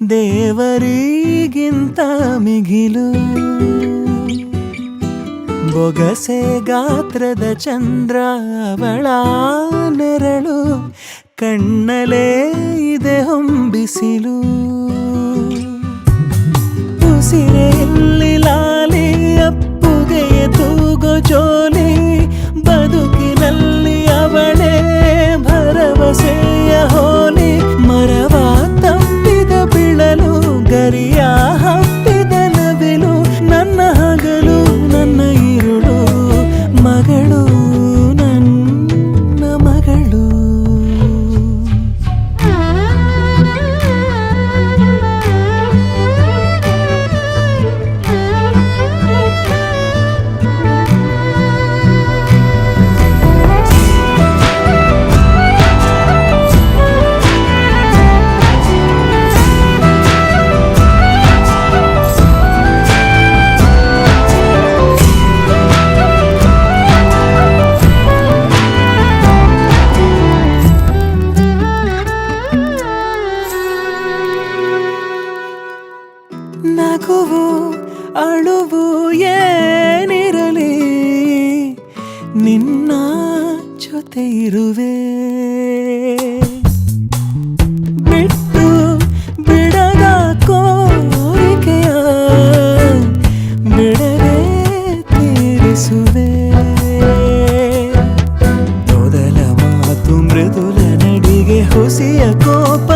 ದೇವರಿಗಿಂತ ಮಿಗಿಲು. ಬೊಗಸೆ ಗಾತ್ರದ ಚಂದ್ರ ಅವಳ ನೆರಳು, ಕಣ್ಣಲೇ ಇದೆ ಹೊಂಬಿಸಿಲು. ಉಸಿರೆಯಲ್ಲಿ ಲಾಲಿ ಅಪ್ಪುಗೆಯ ತೂಗೋ ಜೋಲಿ, ಬದುಕಿನಲ್ಲಿ ಅವಳೇ ಭರವಸೆಯ ಹೋಲಿ. ಮರವ ತಪ್ಪಿದ ಬಿಳಲು, ಗರಿಯ ಹಬ್ಬಿದ ನವಿಲು, ನನ್ನ ಹಗಲು ನನ್ನ ഇരുಳು, ಮಗಳು ನನ್ನ ಮಗಳು. ನಗುವು ಅಳುವು ಏನಿರಲಿ, ನಿನ್ನ ಜೊತೆ ಇರುವೆ. ಬಿಟ್ಟು ಬಿಡದ ಕೋರಿಕೆಯ ಬಿಡದೆ ತೀರಿಸುವೆ. ಮೊದಲ ಮಾತು ಮೃದುಲ ನಡಿಗೆ ಹುಸಿಯ ಕೋಪ